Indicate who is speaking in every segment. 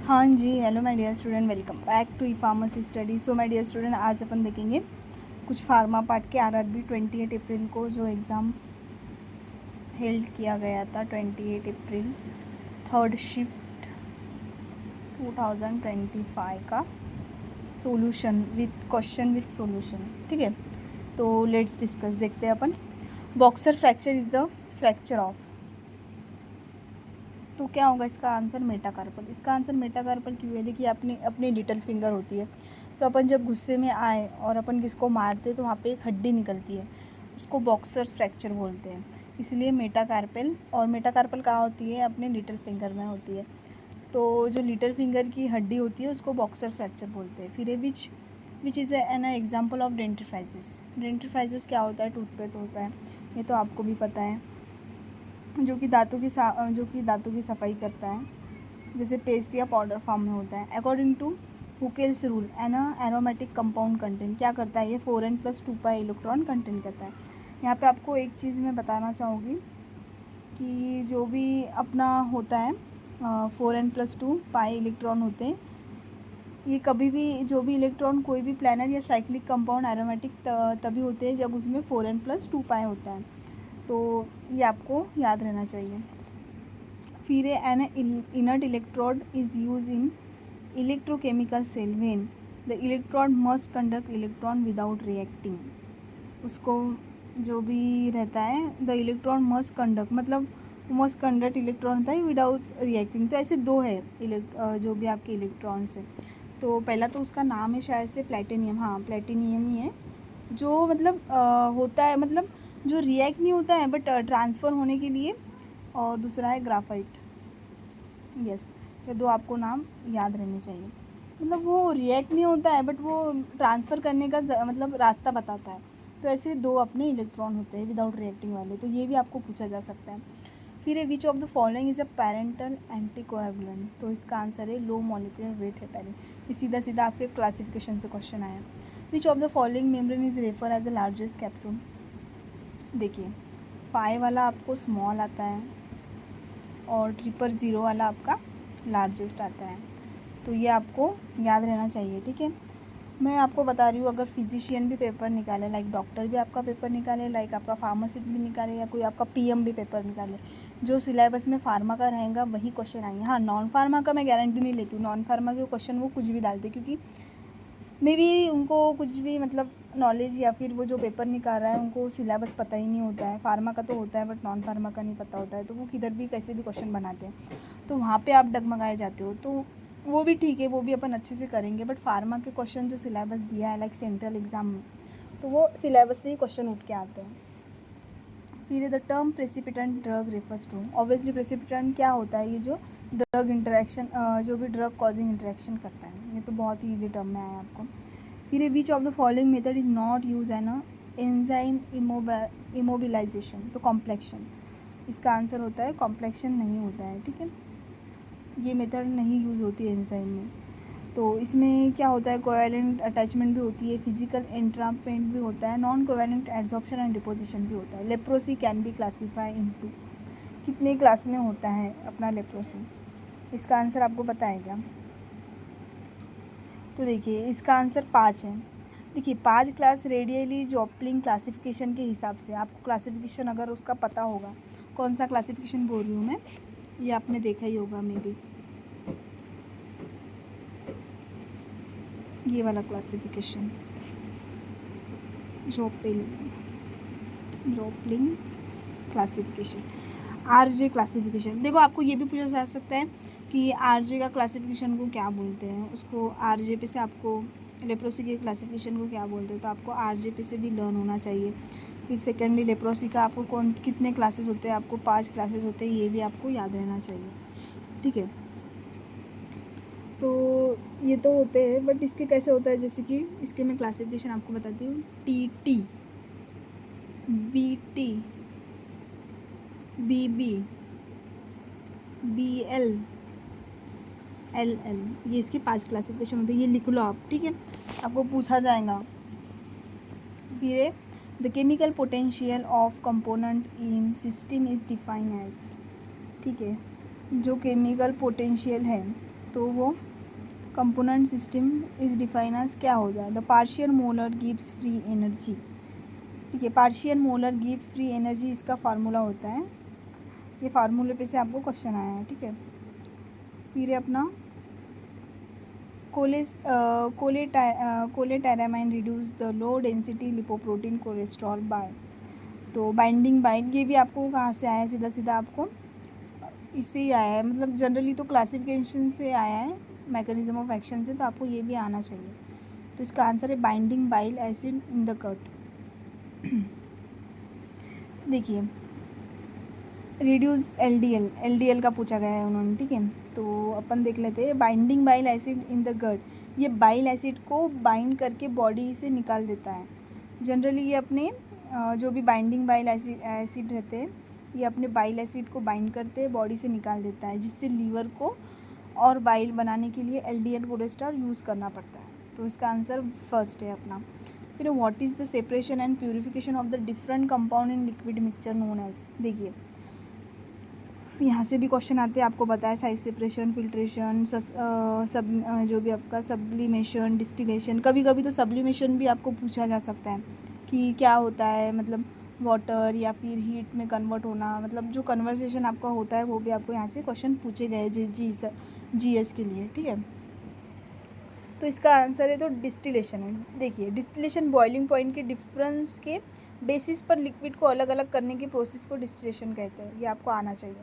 Speaker 1: हाँ जी, hello my dear student, welcome back to E pharmacy study. So my dear student, आज अपन देखेंगे कुछ फार्मा पार्ट के आरआरबी 28 अप्रैल को जो एग्ज़ाम हेल्ड किया गया था, 28 अप्रैल थर्ड शिफ्ट 2025 का solution with question with solution. ठीक है, तो लेट्स डिस्कस। देखते हैं अपन। Boxer fracture is the fracture of, तो क्या होगा इसका आंसर? मेटाकार्पल। इसका आंसर मेटाकार्पल क्यों है? देखिए, अपनी लिटिल फिंगर होती है, तो अपन जब गुस्से में आए और अपन किसको मारते हैं तो वहाँ पे एक हड्डी निकलती है, उसको बॉक्सर्स फ्रैक्चर बोलते हैं। इसलिए मेटाकार्पल, और मेटाकार्पल कहाँ होती है? अपने लिटिल फिंगर में होती है। तो जो लिटिल फिंगर की हड्डी होती है उसको बॉक्सर फ्रैक्चर बोलते हैं। फिर which is an example of dentifrices. Dentifrices क्या होता है? टूथपेस्ट होता है, ये तो आपको भी पता है, जो कि दांतों की सफाई करता है, जैसे पेस्ट या पाउडर फॉर्म में होता है। According to Huckel's rule, aromatic compound content क्या करता है? ये 4n+2 पाई इलेक्ट्रॉन कंटेंट करता है। यहाँ पे आपको एक चीज़ मैं बताना चाहूँगी कि जो भी अपना होता है 4n+2 पाई इलेक्ट्रॉन होते हैं, ये कभी भी जो भी इलेक्ट्रॉन कोई भी प्लानर या साइक्लिक कंपाउंड एरोमेटिक तभी होते हैं जब उसमें 4n+2 पाई होता है। तो ये आपको याद रहना चाहिए। फिर an inert electrode is use in electrochemical cell when the electrode must conduct electron without reacting. उसको जो भी रहता है, द इलेक्ट्रॉन मस्ट कंडक्ट, मतलब मस्ट कंडक्ट इलेक्ट्रॉन होता है विदाउट रिएक्टिंग। तो ऐसे दो है जो भी आपके इलेक्ट्रॉन्स है। तो पहला तो उसका नाम है शायद से प्लेटिनियम, हाँ प्लेटिनियम ही है, जो मतलब होता है, मतलब जो रिएक्ट नहीं होता है बट ट्रांसफ़र होने के लिए। और दूसरा है ग्राफाइट। यस, ये दो आपको नाम याद रहने चाहिए। मतलब वो रिएक्ट नहीं होता है बट वो ट्रांसफ़र करने का मतलब रास्ता बताता है। तो ऐसे दो अपने इलेक्ट्रॉन होते हैं विदाउट रिएक्टिंग वाले, तो ये भी आपको पूछा जा सकता है। फिर है which of the following is a parental anticoagulant. तो इसका आंसर है लो मॉलिक्यूलर वेट है पैरेंट। ये सीधा सीधा आपके क्लासिफिकेशन से क्वेश्चन आया। Which of the following membrane is refer as the largest capsule. देखिए, 5 वाला आपको स्मॉल आता है और 000 वाला आपका लार्जेस्ट आता है, तो ये आपको याद रहना चाहिए। ठीक है, मैं आपको बता रही हूँ, अगर फिजिशियन भी पेपर निकाले, लाइक डॉक्टर भी आपका पेपर निकाले, लाइक आपका फार्मासिस्ट भी निकाले, या कोई आपका पीएम भी पेपर निकाले, जो सिलेबस में फार्मा का रहेगा वही क्वेश्चन आएंगे। हाँ, नॉन फार्मा का मैं गारंटी नहीं लेती हूँ, नॉन फार्मा के क्वेश्चन वो कुछ भी डालते, क्योंकि मे बी उनको कुछ भी मतलब नॉलेज, या फिर वो जो पेपर निकाल रहा है उनको सिलेबस पता ही नहीं होता है। फार्मा का तो होता है बट नॉन फार्मा का नहीं पता होता है, तो वो किधर भी कैसे भी क्वेश्चन बनाते हैं, तो वहाँ पे आप डगमगाए जाते हो। तो वो भी ठीक है, वो भी अपन अच्छे से करेंगे, बट फार्मा के क्वेश्चन जो सिलेबस दिया है लाइक सेंट्रल एग्ज़ाम में, तो वो सिलेबस से ही क्वेश्चन उठ के आते हैं। फिर the term precipitant drug refers to, obviously precipitant क्या होता है? ये जो ड्रग इंटरेक्शन, जो भी ड्रग कॉजिंग इंटरेक्शन करता है, ये तो बहुत ही ईजी टर्म में आया आपको। फिर which of the following method is not use an enzyme immobilisation. तो कॉम्प्लेक्शन, इसका आंसर होता है कॉम्प्लेक्शन नहीं होता है। ठीक है, ये मेथड नहीं यूज़ होती है एंजाइम में। तो इसमें क्या होता है? कोवैलेंट अटैचमेंट भी होती है, फिजिकल एंट्रापमेंट भी होता है, non covalent adsorption and deposition भी होता है। Leprosy can be classify into, कितने क्लास में होता है अपना लेप्रोसी? इसका आंसर आपको पता है क्या? तो देखिए, इसका आंसर 5 है। देखिए, 5 क्लास रेडियली जॉपलिंग क्लासिफिकेशन के हिसाब से, आपको क्लासिफिकेशन अगर उसका पता होगा, कौन सा क्लासिफिकेशन बोल रही हूँ मैं, ये आपने देखा ही होगा मे बी, ये वाला क्लासिफिकेशन, जॉपलिंग क्लासिफिकेशन, आरजे क्लासिफिकेशन। देखो, आपको ये भी पूछा जा सकता है कि आरजे का क्लासिफिकेशन को क्या बोलते हैं, उसको आरजे पे से आपको लेप्रोसी के क्लासिफिकेशन को क्या बोलते हैं, तो आपको आरजे पे से भी लर्न होना चाहिए। फिर सेकेंडली लेप्रोसी का आपको कितने क्लासेस होते हैं, आपको 5 क्लासेस होते हैं, ये भी आपको याद रहना चाहिए। ठीक है, तो ये तो होते हैं, बट इसके कैसे होता है, जैसे कि इसके मैं क्लासिफिकेशन आपको बताती हूँ। TT, BT, BB, BL, LL, ये इसके 5 क्लासिफिकेशन होते हैं, ये लिख लो आप। ठीक है, आपको पूछा जाएगा। फिर the chemical potential of component in system is define as. ठीक है, जो केमिकल पोटेंशियल है तो वो component system is define as क्या हो जाए, the partial molar gives free energy. ठीक है, partial molar give free energy इसका फार्मूला होता है। ये फार्मूले पे से आपको क्वेश्चन आया है। ठीक है, फिर अपना cholestyramine reduce the low density lipoprotein cholesterol by. तो बाइंडिंग बाइंड ये भी आपको कहाँ से आया है, सीधा सीधा आपको इससे ही आया है, मतलब जनरली तो क्लासिफिकेशन से आया है, मैकेनिज्म ऑफ एक्शन से, तो आपको ये भी आना चाहिए। तो इसका आंसर है binding bile acid in the cut. देखिए रिड्यूस एलडीएल का पूछा गया है उन्होंने। ठीक है, तो अपन देख लेते हैं binding bile acid in the gut. ये बाइल एसिड को बाइंड करके बॉडी से निकाल देता है। जनरली ये अपने जो भी बाइंडिंग बाइल एसिड रहते हैं ये अपने बाइल एसिड को बाइंड करते हैं, बॉडी से निकाल देता है, जिससे लीवर को और बाइल बनाने के लिए एलडीएल कोलेस्ट्रॉल यूज़ करना पड़ता है। तो इसका आंसर फर्स्ट है अपना। फिर what is the separation and purification of the different compound in liquid mixture known as. देखिए यहाँ से भी क्वेश्चन आते हैं, आपको बताया साइज सेपरेशन, फिल्ट्रेशन, सब जो भी आपका सब्लिमेशन, डिस्टिलेशन। कभी कभी तो सब्लिमेशन भी आपको पूछा जा सकता है कि क्या होता है, मतलब वाटर या फिर हीट में कन्वर्ट होना, मतलब जो कन्वर्सेशन आपका होता है वो भी आपको यहाँ से क्वेश्चन पूछे गए जीएस के लिए। ठीक है, तो इसका आंसर है तो डिस्टिलेशन है। देखिए डिस्टिलेशन बॉइलिंग पॉइंट के डिफरेंस के बेसिस पर लिक्विड को अलग अलग करने की प्रोसेस को डिस्टिलेशन कहते हैं, ये आपको आना चाहिए।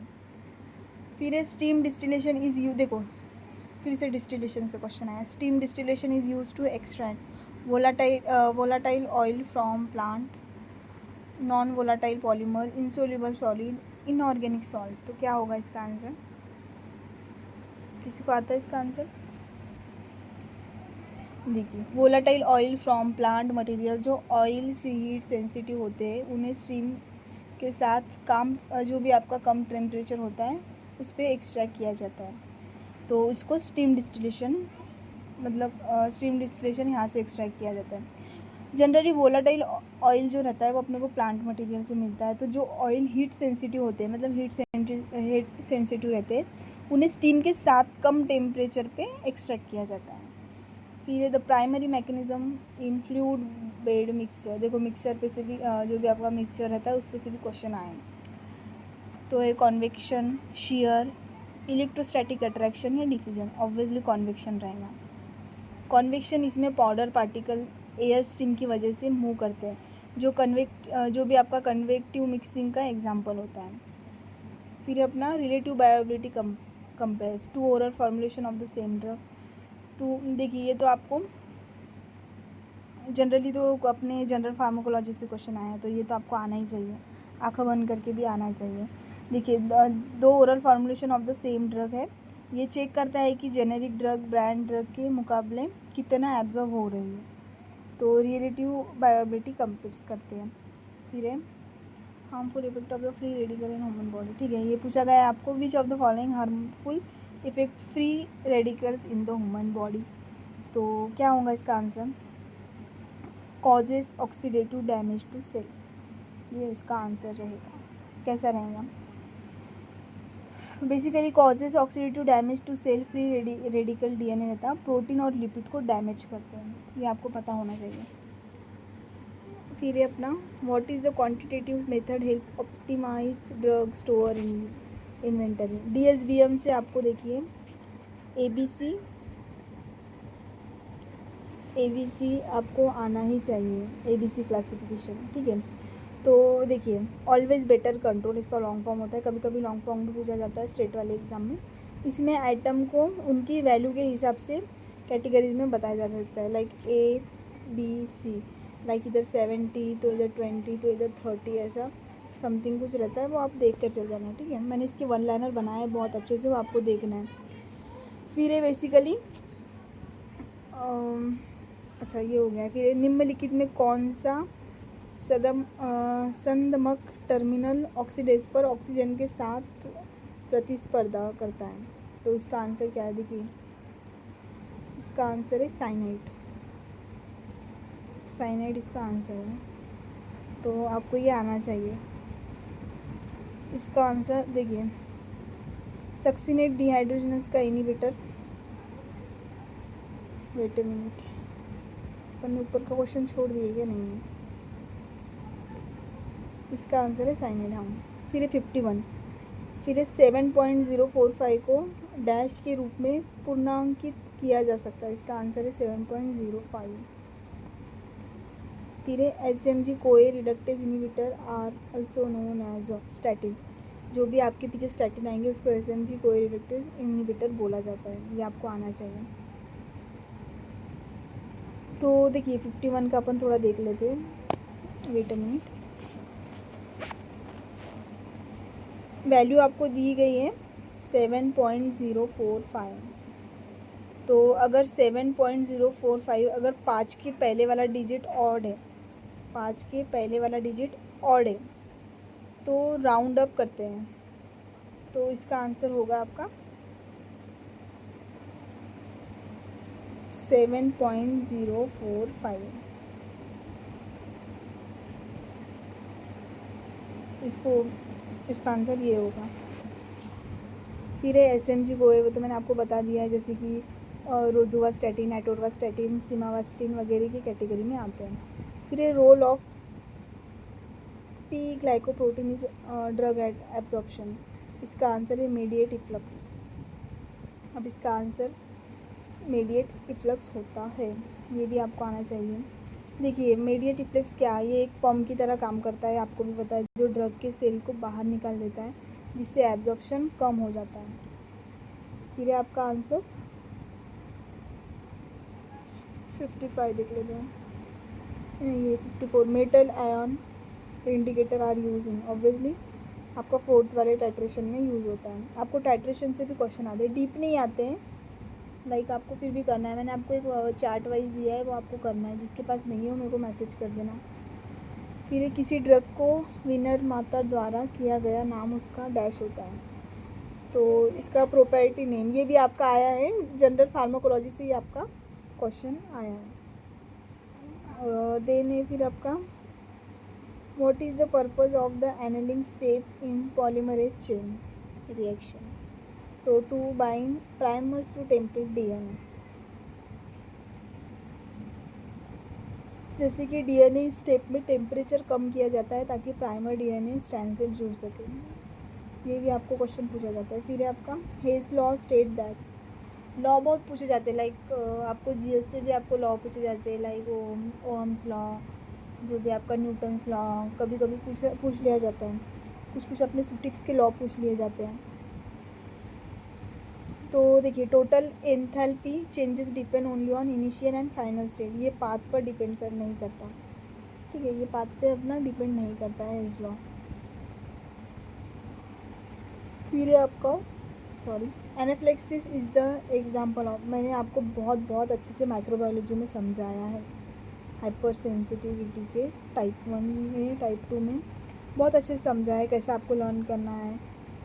Speaker 1: फिर स्टीम डिस्टिलेशन इज़ यू, देखो फिर से डिस्टिलेशन से क्वेश्चन आया। Steam distillation is use to extract volatile oil from plant, non volatile polymer, insoluble solid, inorganic salt. तो क्या होगा इसका आंसर, किसी को आता है इसका आंसर? देखिए volatile oil from plant material, जो ऑयल से हीट सेंसिटिव होते हैं उन्हें स्टीम के साथ काम जो भी आपका कम टेम्परेचर होता है उस पर एक्सट्रैक्ट किया जाता है। तो इसको स्टीम डिस्टिलेशन, मतलब स्टीम डिस्टिलेशन यहाँ से एक्सट्रैक्ट किया जाता है। जनरली वोलाटाइल ऑयल जो रहता है वो अपने को प्लांट मटेरियल से मिलता है। तो जो ऑयल हीट सेंसिटिव होते हैं, मतलब हीट सेंसिटिव रहते हैं, उन्हें स्टीम के साथ कम टेम्परेचर पे एक्सट्रैक्ट किया जाता है। फिर the primary mechanism in fluid bed mixture. देखो मिक्सचर पे से भी जो भी आपका मिक्सचर रहता है उस पर से भी क्वेश्चन आए। तो ये कॉन्वेक्शन, शेयर, इलेक्ट्रोस्टैटिक अट्रैक्शन या डिफ्यूजन। ऑब्वियसली कॉन्वेक्शन रहेगा। कॉन्वेक्शन इसमें पाउडर पार्टिकल एयर स्ट्रीम की वजह से मूव करते हैं, जो भी आपका कन्वेक्टिव मिक्सिंग का एग्जांपल होता है। फिर अपना relative bioavailability compares to oral formulation of the same drug. तो देखिए ये तो आपको जनरली तो अपने जनरल फार्माकोलॉजी से क्वेश्चन आया है, तो ये तो आपको आना ही चाहिए, आँखें बंद करके भी आना चाहिए। देखिए 2 oral formulation of the same drug है, ये चेक करता है कि जेनेरिक ड्रग ब्रांड ड्रग के मुकाबले कितना एब्जॉर्ब हो रही है। तो रिलेटिव बायोबिलिटी कंपेयर्स करते हैं। फिर है harmful effect of the free radical in human body. ठीक है, ये पूछा गया है आपको, which of the following harmful effect free radicals in the human body. तो क्या होगा इसका answer, causes oxidative damage to cell, ये इसका आंसर रहेगा। कैसा रहेगा, basically causes oxidative damage to cell free radical DNA रहता है, प्रोटीन और लिपिड को डैमेज करते हैं, ये आपको पता होना चाहिए। फिर ये अपना what is the quantitative method help optimise drug store inventory. DSBM से आपको देखिए एबीसी आपको आना ही चाहिए, एबीसी क्लासिफिकेशन। ठीक है, तो देखिए ऑलवेज बेटर कंट्रोल इसका लॉन्ग फॉर्म होता है, कभी कभी लॉन्ग फॉर्म भी पूछा जाता है स्टेट वाले एग्जाम में। इसमें आइटम को उनकी वैल्यू के हिसाब से कैटेगरीज में बताया जा सकता है, like A B C, like इधर 70 तो इधर 20 तो इधर 30, ऐसा समथिंग कुछ रहता है, वो आप देख कर चल जाना। ठीक है, मैंने इसके 1 लाइनर बनाया है बहुत अच्छे से, वो आपको देखना है। फिर ये बेसिकली अच्छा ये हो गया। फिर निम्नलिखित में कौन सा संदमक टर्मिनल ऑक्सीडेज पर ऑक्सीजन के साथ प्रतिस्पर्धा करता है। तो इसका आंसर क्या है, देखिए इसका आंसर है साइनाइड इसका आंसर है, तो आपको ये आना चाहिए। इसका आंसर देखिए सक्सिनेट डिहाइड्रोजनेस का इनहिबिटर, वेट ए मिनट, अपन ने ऊपर का क्वेश्चन छोड़ दिए क्या? नहीं है, इसका आंसर है साइनेड। हाँ, फिर है 51, फिर है 7.045 को डैश के रूप में पूर्णांकित किया जा सकता है। इसका आंसर है 7.05। फिर है HMG CoA reductase inhibitor are also known as statin. जो भी आपके पीछे स्टैटिन आएंगे उसको HMG कोए रिडक्टेज इनहिबिटर बोला जाता है। ये आपको आना चाहिए। तो देखिए 51 का अपन थोड़ा देख लेते हैं। वेट अ मिनट, वैल्यू आपको दी गई है 7.045। तो अगर 7.045 अगर 5 के पहले वाला डिजिट ऑड है, 5 के पहले वाला डिजिट ऑड है, तो राउंड अप करते हैं, तो इसका आंसर होगा आपका 7.045। इसका आंसर ये होगा। फिर है HMG कोए, वो तो मैंने आपको बता दिया है, जैसे कि रोजुवास्टैटिन, एटोरवास्टैटिन, सिमावास्टिन वगैरह की कैटेगरी में आते हैं। फिर है role of P glycoprotein is drug absorption. इसका आंसर है मीडिएट इफ्लक्स। अब इसका आंसर मीडिएट इफ्लक्स होता है, ये भी आपको आना चाहिए। देखिए मीडिएट इफ्लक्स क्या है? ये एक पंप की तरह काम करता है, आपको भी पता है, जो ड्रग के सेल को बाहर निकाल देता है, जिससे एब्जॉर्प्शन कम हो जाता है। फिर है आपका आंसर 55 देख लेते हैं। ये 54 metal ion indicator are using. Obviously आपका 4th वाले टाइट्रेशन में यूज़ होता है। आपको टाइट्रेशन से भी क्वेश्चन आते हैं, डीप नहीं आते हैं, लाइक आपको फिर भी करना है। मैंने आपको एक चार्ट वाइज दिया है, वो आपको करना है। जिसके पास नहीं हो मेरे को मैसेज कर देना। फिर किसी ड्रग को विनर माता द्वारा किया गया नाम उसका डैश होता है, तो इसका प्रॉपर्टी नेम, ये भी आपका आया है जनरल फार्माकोलॉजी से, ही आपका क्वेश्चन आया है। देन है फिर आपका what is the purpose of the annealing step in polymerase chain reaction, तो to bind primers to template DNA। जैसे कि DNA स्टेप में टेम्परेचर कम किया जाता है ताकि प्राइमर DNA स्ट्रैंड से जुड़ सके। ये भी आपको क्वेश्चन पूछा जाता है। फिर है आपका hedge law state that. Law बहुत पूछे जाते हैं, लाइक आपको GS से भी आपको लॉ पूछे जाते हैं, लाइक ओहम्स लॉ, जो भी आपका न्यूटन्स लॉ, कभी कभी पूछ लिया जाता है। कुछ अपने सुटिक्स के लॉ पूछ लिए जाते हैं। तो देखिए total enthalpy changes depend only on initial and final state. ये पाथ पर डिपेंड नहीं करता, ठीक है, ये पाथ पे अपना डिपेंड नहीं करता है हेज लॉ। फिर है आपका एनाफ्लेक्सिस इज़ द एग्जाम्पल ऑफ, मैंने आपको बहुत अच्छे से माइक्रोबायोलॉजी में समझाया है, हाइपर सेंसिटिविटी के टाइप 1 में, टाइप 2 में बहुत अच्छे से समझाया है कैसे आपको लर्न करना है।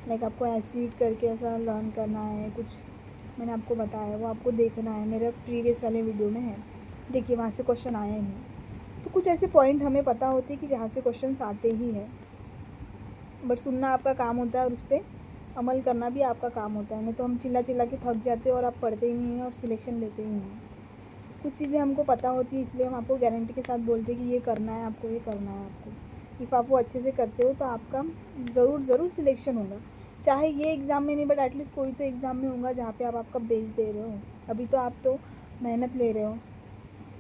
Speaker 1: लाइक आपको एसिड करके ऐसा लर्न करना है, कुछ मैंने आपको बताया, वो आपको देखना है, मेरा प्रीवियस वाले वीडियो में है। देखिए वहाँ से क्वेश्चन आए हैं, तो कुछ ऐसे पॉइंट हमें पता होते हैं कि जहाँ से क्वेश्चन आते ही हैं, बट सुनना आपका काम होता है और उस पर अमल करना भी आपका काम होता है। नहीं तो हम चिल्ला के थक जाते हैं और आप पढ़ते ही नहीं हैं और सिलेक्शन लेते ही नहीं हैं। कुछ चीज़ें हमको पता होती है, इसलिए हम आपको गारंटी के साथ बोलते हैं कि ये करना है आपको, ये करना है आपको। इफ़ आप वो अच्छे से करते हो तो आपका ज़रूर सिलेक्शन होगा। चाहे ये एग्ज़ाम में नहीं, बट एटलीस्ट कोई तो एग्ज़ाम में होगा जहाँ पे आप आपका बेस्ट दे रहे हो। अभी तो आप तो मेहनत ले रहे हो,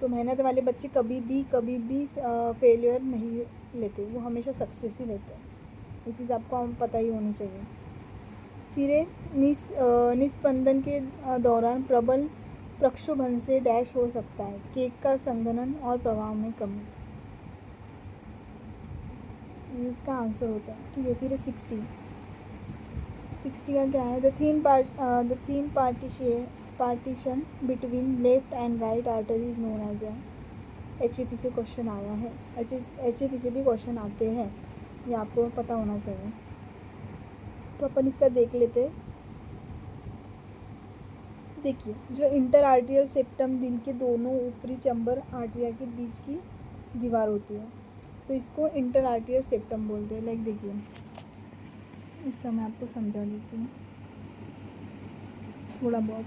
Speaker 1: तो मेहनत वाले बच्चे कभी भी फेलियर नहीं लेते, वो हमेशा सक्सेस ही लेते हैं। ये चीज़ आपको पता ही होनी चाहिए। फिर निस्पंदन के दौरान प्रबल प्रक्षोभन से डैश हो सकता है, केक का संघनन और प्रभाव में कमी। इसका आंसर होता है, ठीक है। फिर 60 का क्या है? The thin partition between left and right artery is known as HAP से क्वेश्चन आया है। HAP से भी क्वेश्चन आते हैं, ये आपको पता होना चाहिए। तो अपन इसका देख लेते हैं। देखिए जो इंटर आर्टियल सेप्टम दिल के दोनों ऊपरी चैम्बर आर्टिया के बीच की दीवार होती है, तो इसको इंटर आर्टियल सेप्टम बोलते हैं। लाइक देखिए इसका मैं आपको समझा देती हूँ थोड़ा बहुत।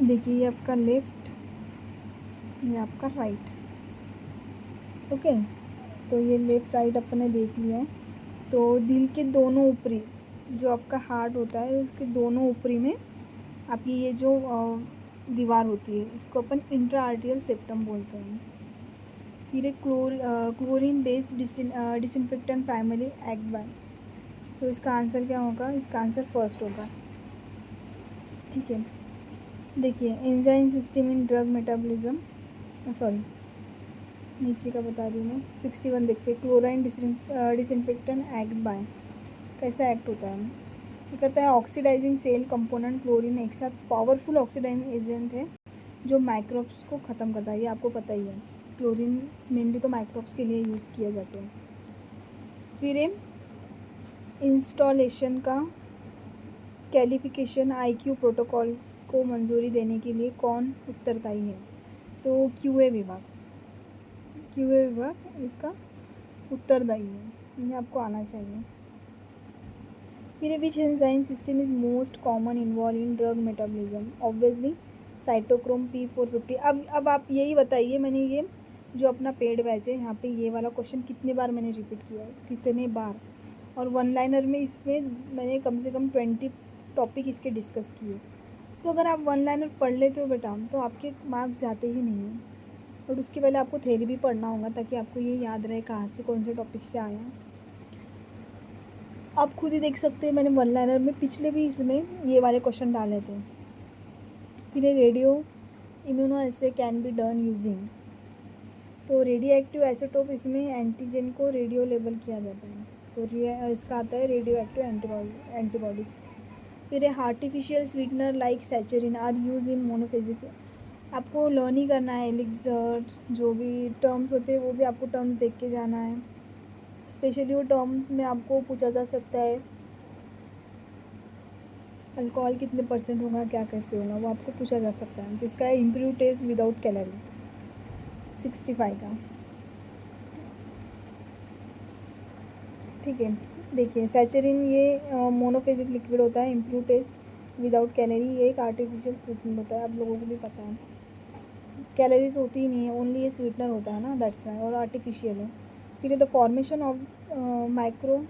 Speaker 1: देखिए ये आपका लेफ़्ट, ये आपका राइट। ओके, तो ये लेफ़्ट राइट अपने देख लिया है। तो दिल के दोनों ऊपरी, जो आपका हार्ट होता है उसके दोनों ऊपरी में आपकी ये जो दीवार होती है, इसको अपन इंट्रा आर्टियल सेप्टम बोलते हैं। फिर एक chlorine based disinfectant primary act by. तो इसका आंसर क्या होगा? इसका आंसर फर्स्ट होगा। ठीक है, देखिए enzyme system in drug metabolism, sorry नीचे का बता रही हूँ मैं। 61 देखते हैं। क्लोराइन डिसइंफेक्टेंट एक्ट बाय, कैसा एक्ट होता है? ये करता है ऑक्सीडाइजिंग सेल कंपोनेंट क्लोरीन एक साथ पावरफुल ऑक्सीडाइजिंग एजेंट है जो माइक्रोब्स को ख़त्म करता है। ये आपको पता ही है, क्लोरीन मेनली तो माइक्रोब्स के लिए यूज़ किया जाता है। फिर इंस्टॉलेशन का कैलिफिकेशन आईक्यू प्रोटोकॉल को मंजूरी देने के लिए कौन उत्तरदायी है? तो क्यूए विभाग, क्यूए विभाग इसका उत्तरदायी है। ये आपको आना चाहिए। फिर which enzyme system is most common involve in drug metabolism? Obviously cytochrome P450। अब आप यही बताइए, मैंने ये जो अपना पेड बैच है यहाँ पे ये वाला क्वेश्चन कितने बार मैंने रिपीट किया है, कितने बार, और वन लाइनर में इसमें मैंने कम से कम 20 टॉपिक इसके डिस्कस किए। तो अगर आप वन लाइनर पढ़ लेते हो बेटा तो आपके मार्क्स जाते ही नहीं हैं। और उसके पहले आपको थ्योरी भी पढ़ना होगा ताकि आपको ये याद रहे कहाँ से कौन से टॉपिक से आया। आप खुद ही देख सकते हैं, मैंने वन लाइनर में पिछले भी इसमें ये वाले क्वेश्चन डाले थे। फिर radio immuno assay can be done using. तो रेडियो एक्टिव आइसोटोप, इसमें एंटीजन को रेडियो लेबल किया जाता है। तो इसका आता है रेडियो एक्टिव एंटीबॉडीज़। फिर artificial sweetener like saccharin are use in monophasic. आपको लर्न ही करना है, एलिक्सर जो भी टर्म्स होते हैं वो भी आपको टर्म्स देख के जाना है। स्पेशली वो टर्म्स में आपको पूछा जा सकता है अल्कोहल कितने % होगा, क्या कैसे होगा, वो आपको पूछा जा सकता है। तो इसका है इम्प्रूव टेस्ट विदाउट कैलोरी, 65 का। ठीक है, देखिए सैचरिन ये मोनोफेजिक लिक्विड होता है। इम्प्रूव टेस्ट विदाउट कैलोरी ये एक आर्टिफिशियल स्वीटनर होता है, आप लोगों को भी पता है। कैलोरीज होती ही नहीं है, ओनली ये स्वीटनर होता है ना, दैट्स वाई, और आर्टिफिशियल है। फिर the formation of micro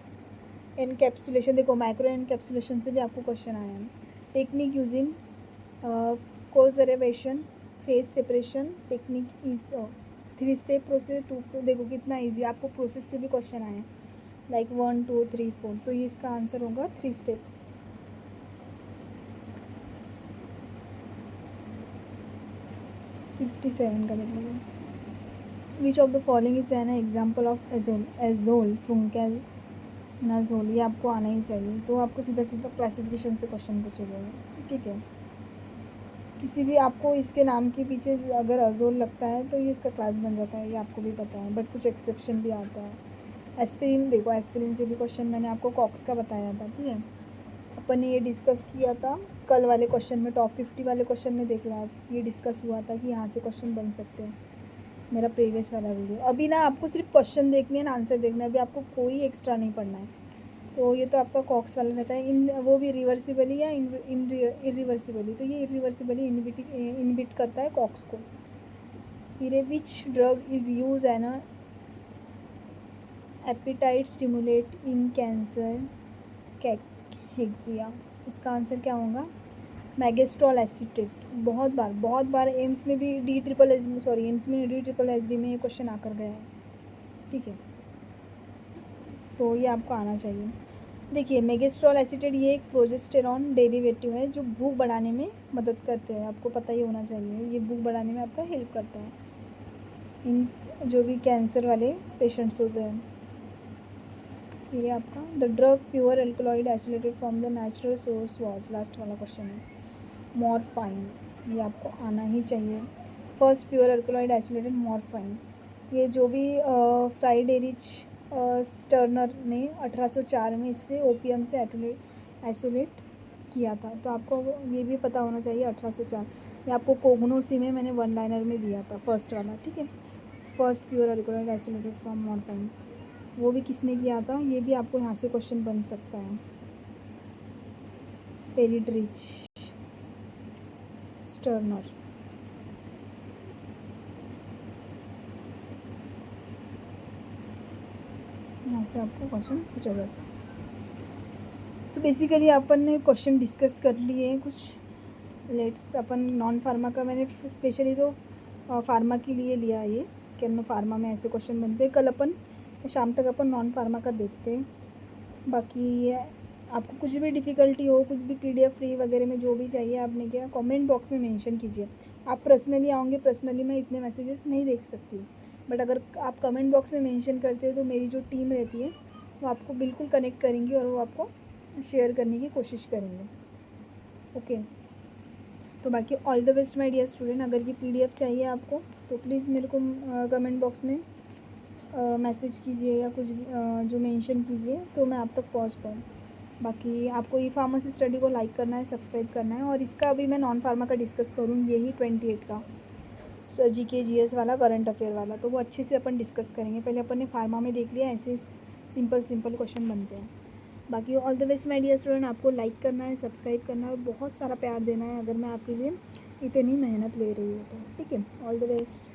Speaker 1: encapsulation, देखो माइक्रो एनकैप्सुलेशन से भी आपको क्वेश्चन आया है। Technique using coacervation phase separation technique is 3 step process. देखो कितना ईजी, आपको प्रोसेस से भी क्वेश्चन आए हैं लाइक 1 2 3 4। तो ये इसका आंसर होगा 3 स्टेप। सिक्सटी सेवन का मतलब which of the following is an example of azole fluconazole. ये आपको आना ही चाहिए। तो आपको सीधा सीधा क्लासिफिकेशन से क्वेश्चन पूछे गए हैं। ठीक है, किसी भी आपको इसके नाम के पीछे अगर अजोल लगता है तो ये इसका क्लास बन जाता है, ये आपको भी पता है, बट कुछ एक्सेप्शन भी आता है। एस्पिरिन, देखो एस्पिरिन से भी क्वेश्चन मैंने आपको कॉक्स का बताया था। ठीक है, अपन ने ये डिस्कस किया था कल वाले क्वेश्चन में, टॉप 50 वाले क्वेश्चन में देख लो आप, ये डिस्कस हुआ था कि यहाँ से क्वेश्चन बन सकते हैं, मेरा प्रीवियस वाला वीडियो। अभी ना आपको सिर्फ क्वेश्चन देखने हैं ना, आंसर देखना है, अभी आपको कोई एक्स्ट्रा नहीं पढ़ना है। तो ये तो आपका कॉक्स वाला रहता है। इन वो भी रिवर्सिबली या इरिवर्सिबली, तो ये इरिवर्सिबली इनहिबिट करता है कॉक्स को। फिर which drug is use an appetite stimulant in cancer cachexia. इसका आंसर क्या होगा? Megestrol acetate. बहुत बार एम्स में भी एम्स में DSSS में ये क्वेश्चन आकर गया है। ठीक है, तो ये आपको आना चाहिए। देखिए मेगेस्ट्रॉल एसिटेट ये एक प्रोजेस्टेरॉन डेरिवेटिव है जो भूख बढ़ाने में मदद करते हैं, आपको पता ही होना चाहिए। ये भूख बढ़ाने में आपका हेल्प करता है इन जो भी कैंसर वाले पेशेंट्स होते हैं। ये आपका the drug pure alkaloid isolated from the natural source was, last वाला क्वेश्चन है, मॉर्फाइन। ये आपको आना ही चाहिए। फर्स्ट प्योर एल्कलॉइड आइसोलेटेड मॉर्फाइन, ये जो भी फ्राइडेरिच स्टर्नर ने 1804 में इससे ओपियम से आइसोलेट किया था। तो आपको ये भी पता होना चाहिए 1804। ये आपको कोगनोसी में मैंने वन लाइनर में दिया था, फर्स्ट वाला। ठीक है, first pure alkaloid isolated from morphine, वो भी किसने किया था, ये भी आपको यहाँ से क्वेश्चन बन सकता है। फेरिड्रिच स्टर्नर। यहाँ से आपको क्वेश्चन पूछा जा सकता है। तो बेसिकली अपन ने क्वेश्चन डिस्कस कर लिए हैं कुछ। लेट्स अपन नॉन फार्मा का मैंने स्पेशली तो फार्मा के लिए लिया है ये, कि फार्मा में ऐसे क्वेश्चन बनते हैं। कल अपन शाम तक अपन नॉन फार्मा का देखते हैं। बाकी आपको कुछ भी डिफ़िकल्टी हो, कुछ भी PDF फ्री वगैरह में जो भी चाहिए, आपने क्या कमेंट बॉक्स में मेंशन कीजिए। आप पर्सनली आओगे, पर्सनली मैं इतने मैसेजेस नहीं देख सकती हूँ, बट अगर आप कमेंट बॉक्स में मेंशन करते हो तो मेरी जो टीम रहती है वो आपको बिल्कुल कनेक्ट करेंगी और वो आपको शेयर करने की कोशिश करेंगे। ओके, तो बाकी all the best my dear student. अगर ये PDF चाहिए आपको तो प्लीज़ मेरे को कमेंट बॉक्स में मैसेज कीजिए या कुछ भी जो मेंशन कीजिए तो मैं आप तक पहुंच पाऊँ। बाकी आपको ई फार्मेसी स्टडी को लाइक करना है, सब्सक्राइब करना है। और इसका अभी मैं नॉन फार्मा का डिस्कस करूँ, यही 28 का GK GS वाला, करंट अफेयर वाला, तो वो अच्छे से अपन डिस्कस करेंगे। पहले अपन ने फार्मा में देख लिया, ऐसे सिंपल क्वेश्चन बनते हैं। बाकी all the best my dear student. आपको लाइक करना है, सब्सक्राइब करना है और बहुत सारा प्यार देना है अगर मैं आपके लिए इतनी मेहनत ले रही हूँ तो। ठीक है, ऑल द बेस्ट।